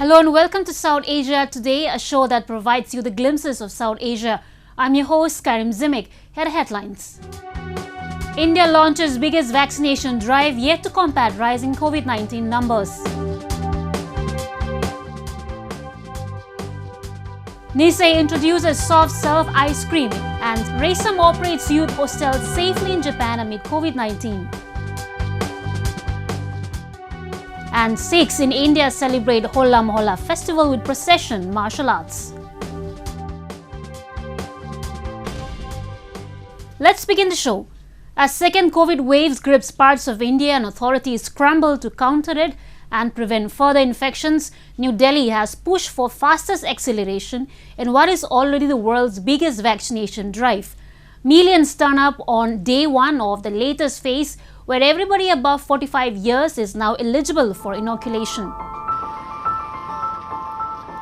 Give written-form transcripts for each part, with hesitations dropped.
Hello and welcome to South Asia Today, a show that provides you the glimpses of South Asia. I'm your host, Karim Zimik. Here are the headlines. India launches biggest vaccination drive yet to combat rising COVID-19 numbers. Nisei introduces soft serve ice cream, and Raysam operates youth hostels safely in Japan amid COVID-19. And Sikhs in India celebrate Hola Mohalla festival with procession, martial arts. Let's begin the show. As second COVID waves grips parts of India and authorities scramble to counter it and prevent further infections, New Delhi has pushed for fastest acceleration in what is already the world's biggest vaccination drive. Millions turn up on day one of the latest phase, where everybody above 45 years is now eligible for inoculation.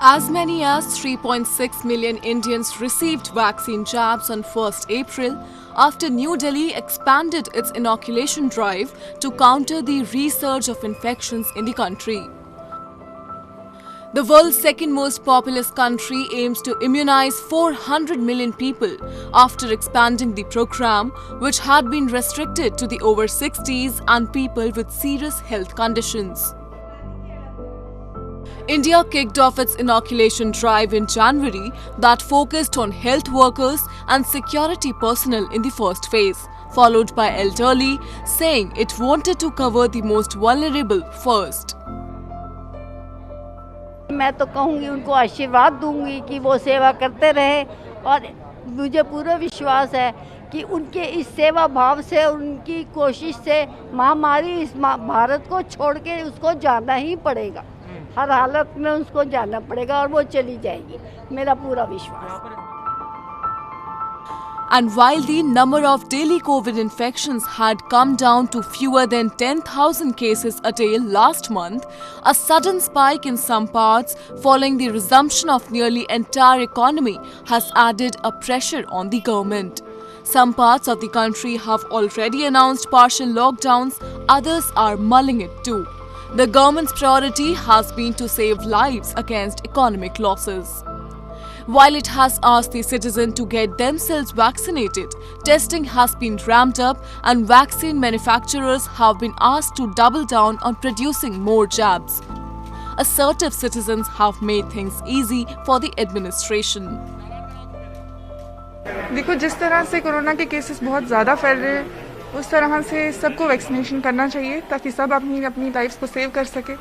As many as 3.6 million Indians received vaccine jabs on 1st April after New Delhi expanded its inoculation drive to counter the resurge of infections in the country. The world's second most populous country aims to immunize 400 million people after expanding the program, which had been restricted to the over 60s and people with serious health conditions. India kicked off its inoculation drive in January that focused on health workers and security personnel in the first phase, followed by elderly, saying it wanted to cover the most vulnerable first. मैं तो कहूँगी उनको आशीर्वाद दूंगी कि वो सेवा करते रहे और मुझे पूरा विश्वास है कि उनके इस सेवा भाव से उनकी कोशिश से महामारी इस भारत को छोड़ के उसको जाना ही पड़ेगा हर हालत में उसको जाना पड़ेगा और वो चली जाएगी मेरा पूरा विश्वास And while the number of daily COVID infections had come down to fewer than 10,000 cases a day last month, a sudden spike in some parts following the resumption of nearly entire economy has added a pressure on the government. Some parts of the country have already announced partial lockdowns, others are mulling it too. The government's priority has been to save lives against economic losses. While it has asked the citizen to get themselves vaccinated, testing has been ramped up and vaccine manufacturers have been asked to double down on producing more jabs. Assertive citizens have made things easy for the administration. देखो जिस तरह से corona के cases बहुत ज़्यादा फैल रहे हैं उस तरह से सबको वैक्सीनेशन करना चाहिए ताकि सब अपनी लाइफ्स को सेव कर सके.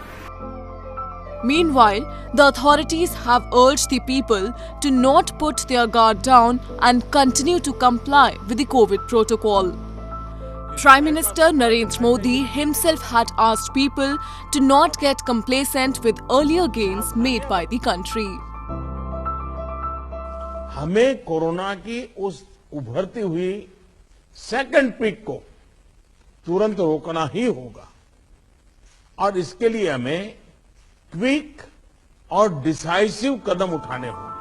Meanwhile, the authorities have urged the people to not put their guard down and continue to comply with the COVID protocol. Prime Minister Narendra Modi himself had asked people to not get complacent with earlier gains made by the country. हमें corona की उस उभरती हुई second peak को तुरंत रोकना ही होगा और इसके लिए हमें क्विक और डिसाइसिव कदम उठाने होंगे.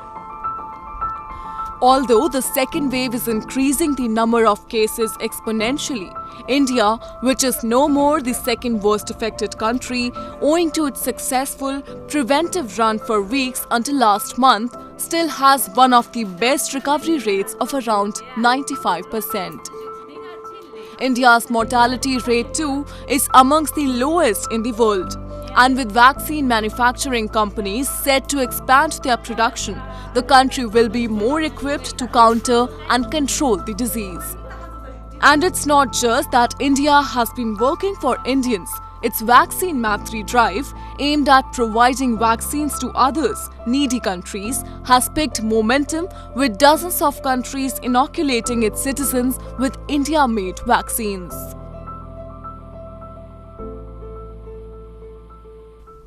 Although the second wave is increasing the number of cases exponentially, India, which is no more the second worst affected country, owing to its successful preventive run for weeks until last month, still has one of the best recovery rates of around 95%. India's mortality rate too is amongst the lowest in the world. And with vaccine manufacturing companies set to expand their production, the country will be more equipped to counter and control the disease. And it's not just that India has been working for Indians. Its Vaccine Matri drive, aimed at providing vaccines to others, needy countries, has picked momentum with dozens of countries inoculating its citizens with India-made vaccines.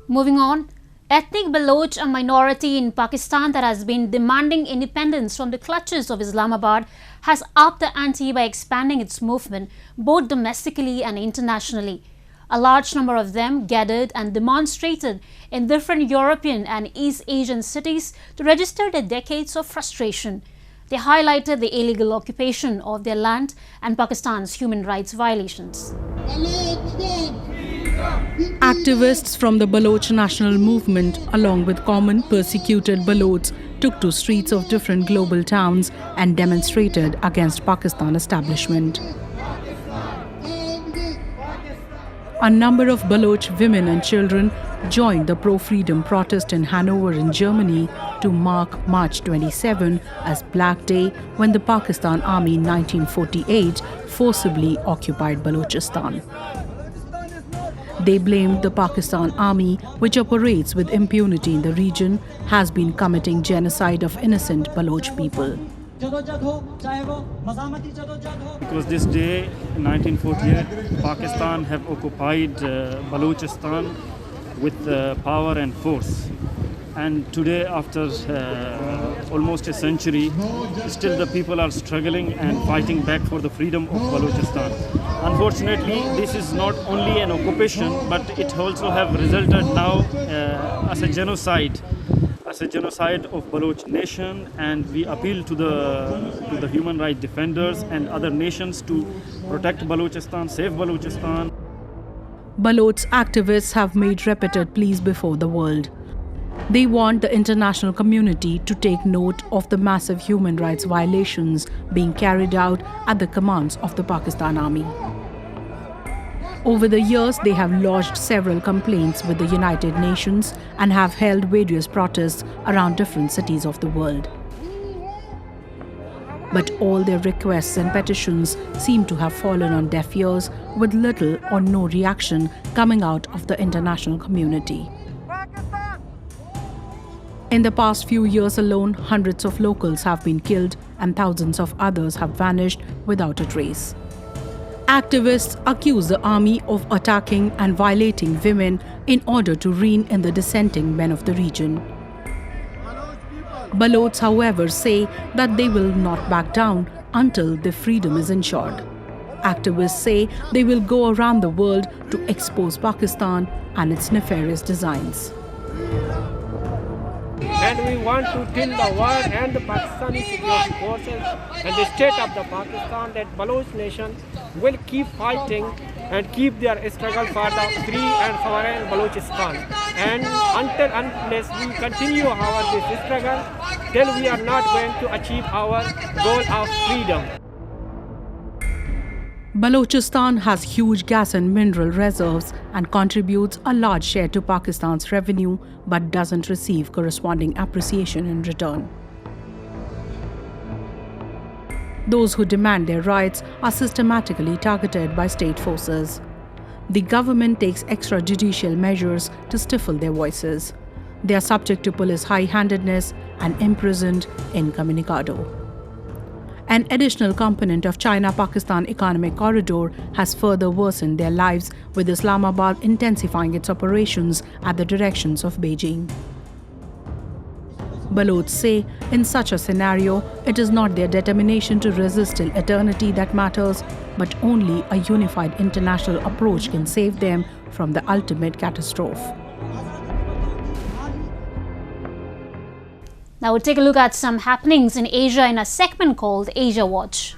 Moving on, ethnic Baloch, a minority in Pakistan that has been demanding independence from the clutches of Islamabad, has upped the ante by expanding its movement both domestically and internationally. A large number of them gathered and demonstrated in different European and East Asian cities to register their decades of frustration. They highlighted the illegal occupation of their land and Pakistan's human rights violations. Activists from the Baloch National Movement, along with common persecuted Balochs, took to streets of different global towns and demonstrated against Pakistan establishment. A number of Baloch women and children joined the pro-freedom protest in Hanover in Germany to mark March 27 as Black Day, when the Pakistan Army in 1948 forcibly occupied Balochistan. They blamed the Pakistan Army, which operates with impunity in the region, has been committing genocide of innocent Baloch people. Because this day, in 1948, Pakistan have occupied Balochistan with power and force. And today, after almost a century, still the people are struggling and fighting back for the freedom of Balochistan. Unfortunately, this is not only an occupation, but it also have resulted now as a genocide of Baloch nation, and we appeal to the human rights defenders and other nations to protect Balochistan, save Balochistan. Baloch activists have made repeated pleas before the world. They want the international community to take note of the massive human rights violations being carried out at the commands of the Pakistan Army. Over the years, they have lodged several complaints with the United Nations and have held various protests around different cities of the world. But all their requests and petitions seem to have fallen on deaf ears, with little or no reaction coming out of the international community. In the past few years alone, hundreds of locals have been killed and thousands of others have vanished without a trace. Activists accuse the army of attacking and violating women in order to rein in the dissenting men of the region. Balochs, however, say that they will not back down until their freedom is ensured. Activists say they will go around the world to expose Pakistan and its nefarious designs. And we want to tell the world and the Pakistani security forces and the state of the Pakistan that Baloch nation will keep fighting and keep their struggle for the free and sovereign Balochistan. And unless we continue this struggle, then we are not going to achieve our goal of freedom. Balochistan has huge gas and mineral reserves and contributes a large share to Pakistan's revenue, but doesn't receive corresponding appreciation in return. Those who demand their rights are systematically targeted by state forces. The government takes extrajudicial measures to stifle their voices. They are subject to police high-handedness and imprisoned incommunicado. An additional component of China-Pakistan economic corridor has further worsened their lives, with Islamabad intensifying its operations at the directions of Beijing. Balochs say in such a scenario, it is not their determination to resist till eternity that matters, but only a unified international approach can save them from the ultimate catastrophe. Now we'll take a look at some happenings in Asia in a segment called Asia Watch.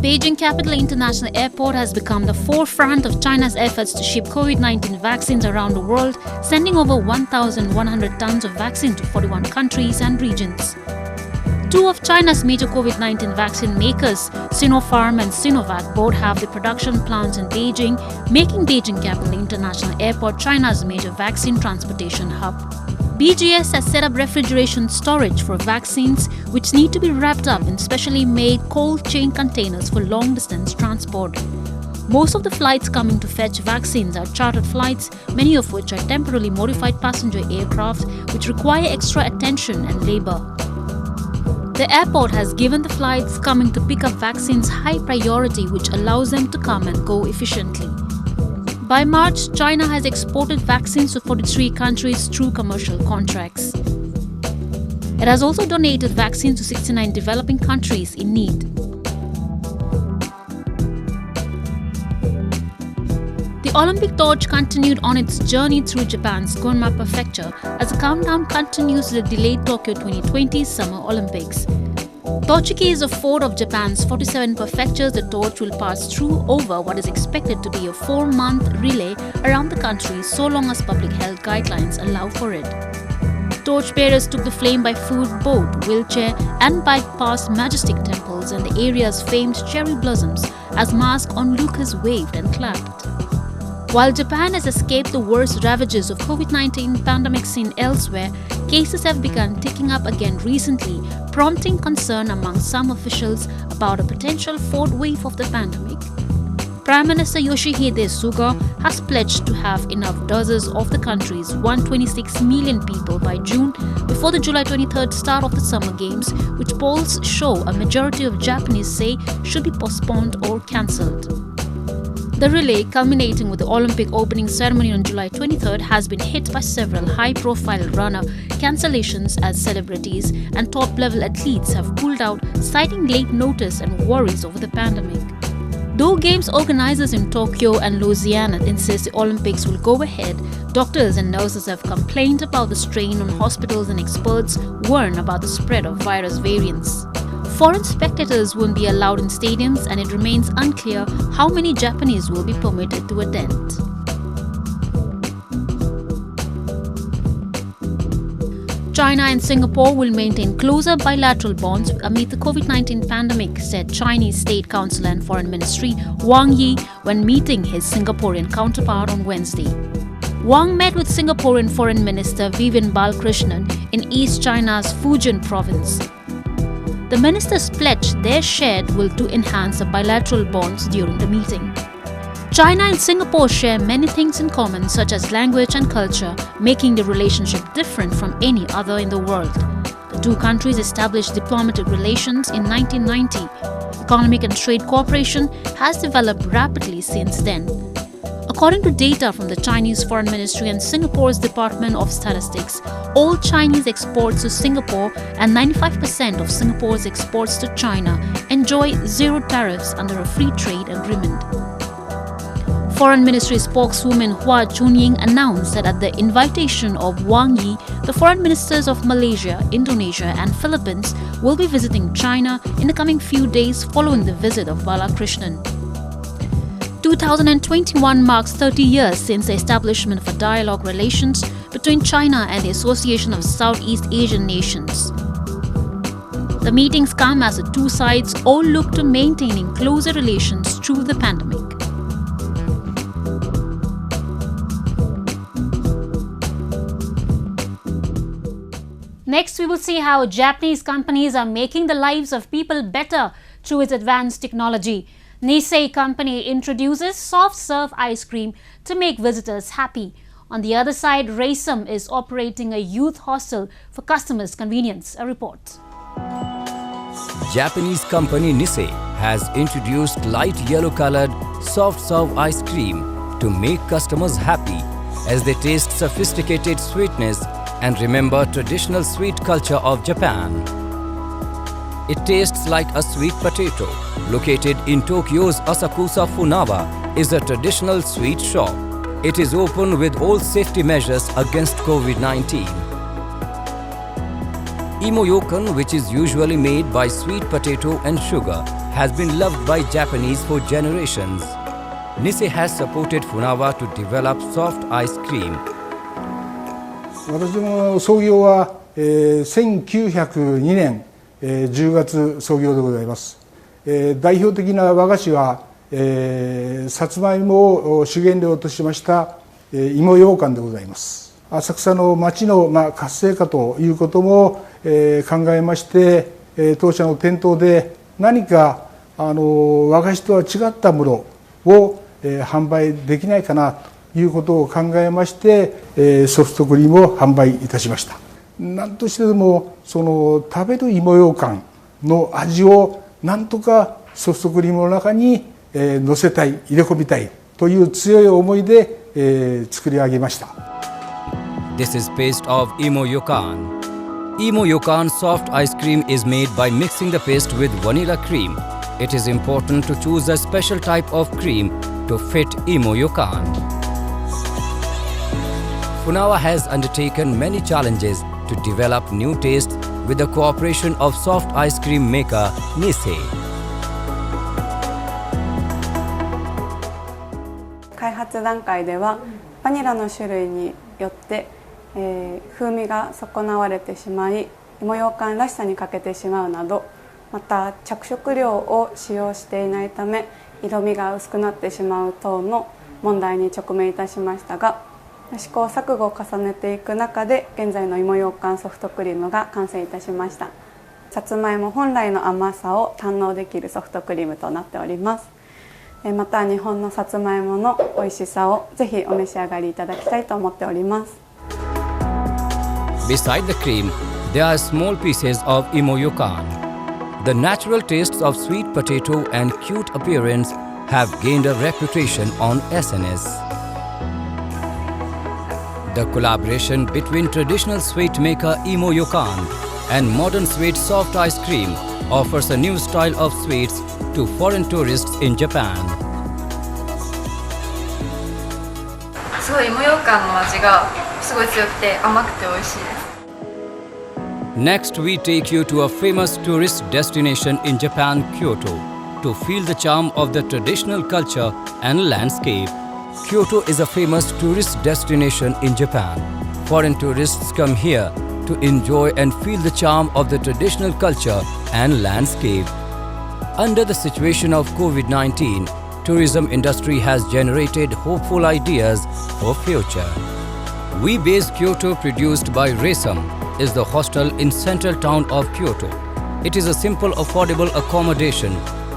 Beijing Capital International Airport has become the forefront of China's efforts to ship COVID-19 vaccines around the world, sending over 1,100 tons of vaccine to 41 countries and regions. Two of China's major COVID-19 vaccine makers, Sinopharm and Sinovac, both have their production plants in Beijing, making Beijing Capital International Airport China's major vaccine transportation hub. BGS has set up refrigeration storage for vaccines, which need to be wrapped up in specially made cold chain containers for long-distance transport. Most of the flights coming to fetch vaccines are chartered flights, many of which are temporarily modified passenger aircraft, which require extra attention and labor. The airport has given the flights coming to pick up vaccines high priority, which allows them to come and go efficiently. By March, China has exported vaccines to 43 countries through commercial contracts. It has also donated vaccines to 69 developing countries in need. The Olympic torch continued on its journey through Japan's Gunma Prefecture as the countdown continues to the delayed Tokyo 2020 Summer Olympics. Tochigi is the fourth of Japan's 47 prefectures the torch will pass through over what is expected to be a 4-month relay around the country so long as public health guidelines allow for it. Torchbearers took the flame by foot, boat, wheelchair and bike past majestic temples and the area's famed cherry blossoms as masked onlookers waved and clapped. While Japan has escaped the worst ravages of COVID-19 pandemic seen elsewhere, cases have begun ticking up again recently, prompting concern among some officials about a potential fourth wave of the pandemic. Prime Minister Yoshihide Suga has pledged to have enough doses of the country's 126 million people by June before the July 23rd start of the Summer Games, which polls show a majority of Japanese say should be postponed or cancelled. The relay, culminating with the Olympic opening ceremony on July 23rd, has been hit by several high-profile runner cancellations as celebrities and top-level athletes have pulled out, citing late notice and worries over the pandemic. Though games organizers in Tokyo and Louisiana insist the Olympics will go ahead, doctors and nurses have complained about the strain on hospitals and experts warn about the spread of virus variants. Foreign spectators won't be allowed in stadiums and it remains unclear how many Japanese will be permitted to attend. China and Singapore will maintain closer bilateral bonds amid the COVID-19 pandemic, said Chinese State Council and Foreign Ministry Wang Yi when meeting his Singaporean counterpart on Wednesday. Wang met with Singaporean Foreign Minister Vivian Balakrishnan in East China's Fujian province. The ministers pledged their shared will to enhance the bilateral bonds during the meeting. China and Singapore share many things in common such as language and culture, making the relationship different from any other in the world. The two countries established diplomatic relations in 1990. Economic and trade cooperation has developed rapidly since then. According to data from the Chinese Foreign Ministry and Singapore's Department of Statistics, all Chinese exports to Singapore and 95% of Singapore's exports to China enjoy zero tariffs under a free trade agreement. Foreign Ministry spokeswoman Hua Chunying announced that at the invitation of Wang Yi, the foreign ministers of Malaysia, Indonesia and Philippines will be visiting China in the coming few days following the visit of Balakrishnan. 2021 marks 30 years since the establishment of a dialogue relations between China and the Association of Southeast Asian Nations. The meetings come as the two sides all look to maintaining closer relations through the pandemic. Next, we will see how Japanese companies are making the lives of people better through its advanced technology. Nisei company introduces soft serve ice cream to make visitors happy. On the other side, Raysum is operating a youth hostel for customers' convenience. A report. Japanese company Nisei has introduced light yellow-colored soft serve ice cream to make customers happy as they taste sophisticated sweetness and remember traditional sweet culture of Japan. It tastes like a sweet potato. Located in Tokyo's Asakusa Funawa is a traditional sweet shop. It is open with all safety measures against COVID-19. Imoyokan, which is usually made by sweet potato and sugar, has been loved by Japanese for generations. Nisei has supported Funawa to develop soft ice cream. 私も創業は、1902年、10月創業でございます。代表的な和菓子は、さつまいもを主原料としました、芋羊羹でございます。浅草の町の、活性化ということも、考えまして、当社の店頭で何か和菓子とは違ったものを、販売できないかなということを考えまして、ソフトクリームを販売いたしました。何としてでもその食べる芋羊羹の味をなんとかソフトクリームの中に、乗せたい、入れ込みたいという強い思いで、作り上げました。This is paste of Imoyokan. Imoyokan soft ice cream is made by mixing the paste with vanilla cream. It is important to choose a special type of cream to fit Imoyokan. Funawa has undertaken many challenges to develop new tastes with the cooperation of soft ice cream maker Nisei. 開発段階ではバニラの種類によって、風味が損なわれてしまい、芋ようかんらしさに欠けてしまうなど、また着色料を使用していないため色味が薄くなってしまう等の問題に直面いたしましたが、試行錯誤を重ねていく中で現在の芋ようかんソフトクリームが完成いたしました。さつまいも本来の甘さを堪能できるソフトクリームとなっております。また日本のさつまいもの美味しさをぜひお召し上がりいただきたいと思っております。 Beside the cream, there are small pieces of imo-yokan. The natural tastes of sweet potato and cute appearance have gained a reputation on SNS. The collaboration between traditional sweet maker imo-yokan and modern sweet soft ice cream offers a new style of sweets to foreign tourists in Japan. すごい芋ようかんの味がすごい強くて甘くて美味しいです。 Next, we take you to a famous tourist destination in Japan, Kyoto, to feel the charm of the traditional culture and landscape. Kyoto is a famous tourist destination in Japan. Foreign tourists come here to enjoy and feel the charm of the traditional culture and landscape. Under the situation of COVID-19, tourism industry has generated hopeful ideas for future. We Base Kyoto, produced by Resam, is the hostel in central town of Kyoto. It is a simple, affordable accommodation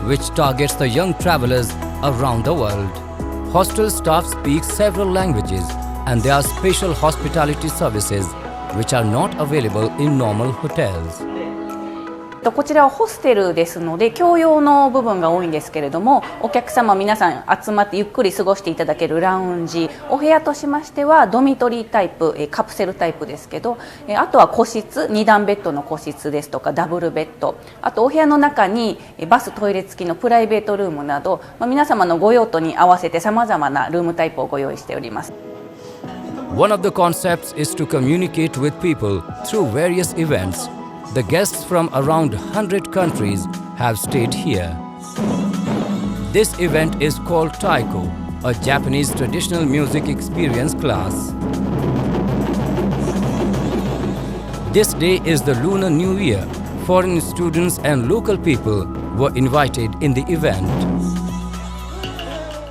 which targets the young travelers around the world. Hostel staff speaks several languages and there are special hospitality services which are not available in normal hotels. こちらはホステルですので共用の部分が多いんですけれども、お客様皆さん集まってゆっくり過ごしていただけるラウンジ、お部屋としましてはドミトリータイプ、カプセルタイプですけど、あとは個室、2段ベッドの個室ですとかダブルベッド、あとお部屋の中にバストイレ付きのプライベートルームなど、皆様のご用途に合わせてさまざまなルームタイプをご用意しております。 One of the concepts is to communicate with people through various events. The guests from around 100 countries have stayed here. This event is called Taiko, a Japanese traditional music experience class. This day is the Lunar New Year. Foreign students and local people were invited in the event.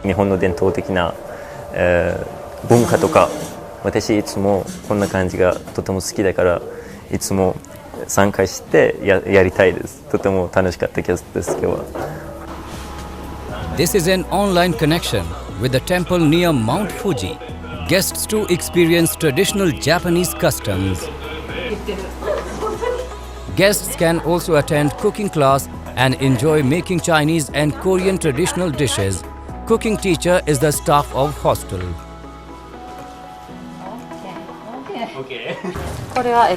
日本の伝統的な、文化とか、私いつもこんな感じがとても好きだから、いつも参加してやりたいです。とても楽しかったです今日は。This is an online connection with the temple near Mount Fuji. Guests to experience traditional Japanese customs. Guests can also attend cooking class and enjoy making Chinese and Korean traditional dishes. Cooking teacher is the staff of hostel. これは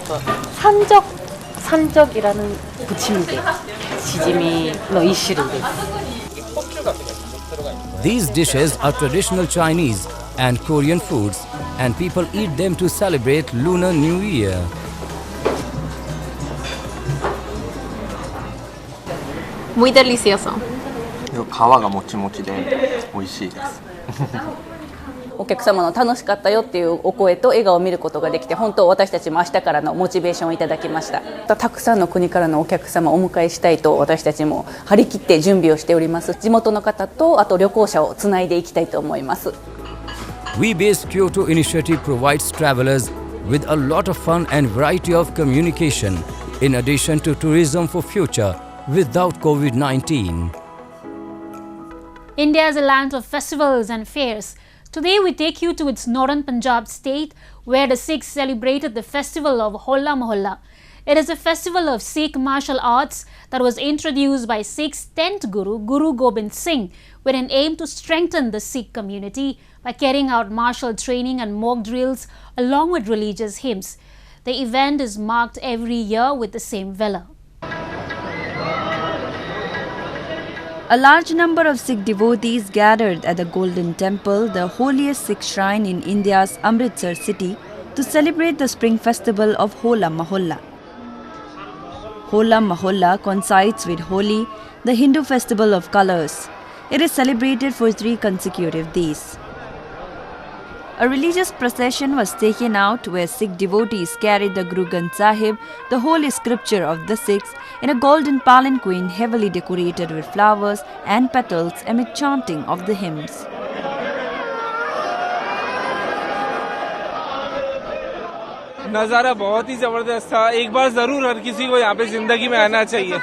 산적이라는 부침개, 시즈미の一種類です。 These dishes are traditional Chinese and Korean foods, and people eat them to celebrate Lunar New Year. Muy delicioso. 皮がもちもちで美味しいです。お客様の楽しかったよっていうお声と笑顔を見ることができて、本当私たちも明日からのモチベーションをいただきました。たくさんの国からのお客様をお迎えしたいと私たちも張り切って準備をしております。地元の方とあと旅行者をつないでいきたいと思います。 We Base Kyoto initiative provides travelers with a lot of fun and variety of communication in addition to tourism for future without COVID-19. India is a land of festivals and fairs. Today we take you to its northern Punjab state where the Sikhs celebrated the festival of Hola Mohalla. It is a festival of Sikh martial arts that was introduced by Sikhs' 10th Guru, Guru Gobind Singh, with an aim to strengthen the Sikh community by carrying out martial training and mock drills along with religious hymns. The event is marked every year with the same valor. A large number of Sikh devotees gathered at the Golden Temple, the holiest Sikh shrine in India's Amritsar city, to celebrate the spring festival of Hola Mohalla. Hola Mahalla coincides with Holi, the Hindu festival of colors. It is celebrated for 3 consecutive days. A religious procession was taken out where Sikh devotees carried the Guru Granth Sahib, the holy scripture of the Sikhs, in a golden palanquin heavily decorated with flowers and petals amid chanting of the hymns. नज़ारा बहुत ही ज़बरदस्त था। एक बार ज़रूर हर किसी को यहाँ पे ज़िंदगी में आना चाहिए।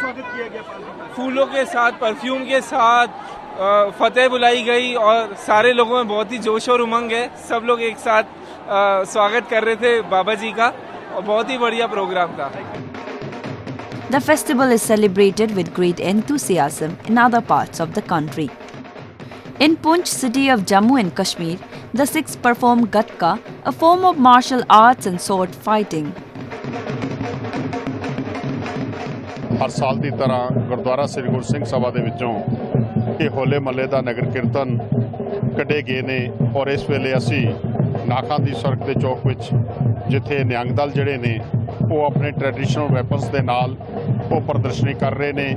फूलों के साथ, परफ्यूम के साथ फतेह बुलाई गई और सारे लोगों में बहुत ही जोश और उमंग है। सब लोग एक साथ स्वागत कर रहे थे बाबा जी का और बहुत ही बढ़िया प्रोग्राम था। The festival is celebrated with great enthusiasm in other parts of the country. In Poonch city of Jammu and Kashmir, the Sikhs perform Gatka, a form of martial arts and sword fighting. हर साल ਦੀ ਤਰ੍ਹਾਂ ਗੁਰਦੁਆਰਾ ਸ੍ਰੀ ਗੁਰੂ ਸਿੰਘ ਸਭਾ ਦੇ ਵਿੱਚੋਂ ਇਹ ਹੋਲੇ ਮਹੱਲੇ ਦਾ ਨਗਰ ਕੀਰਤਨ ਕੱਢੇ ਗਏ ਨੇ ਔਰ ਇਸ ਵੇਲੇ ਅਸੀਂ ਨਾਖਾਂ ਦੀ ਸੜਕ ਦੇ ਚੌਕ ਵਿੱਚ ਜਿੱਥੇ ਨਿਹੰਗ ਦਲ ਜਿਹੜੇ ਨੇ ਉਹ ਆਪਣੇ ਟ੍ਰੈਡੀਸ਼ਨਲ ਵੈਪਨਸ ਦੇ ਨਾਲ ਉਹ ਪ੍ਰਦਰਸ਼ਨੀ ਕਰ ਰਹੇ ਨੇ।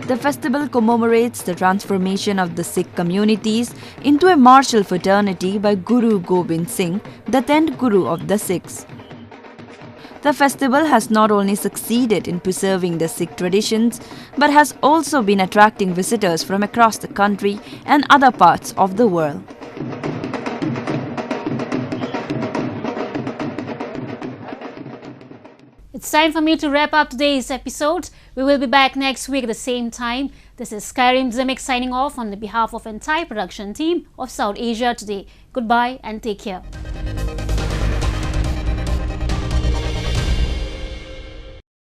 The festival commemorates the transformation of the Sikh communities into a martial fraternity by Guru Gobind Singh, the 10th Guru of the Sikhs. The festival has not only succeeded in preserving the Sikh traditions, but has also been attracting visitors from across the country and other parts of the world. It's time for me to wrap up today's episode. We will be back next week at the same time. This is Skyrim Zimik signing off on behalf of the entire production team of South Asia Today. Goodbye and take care.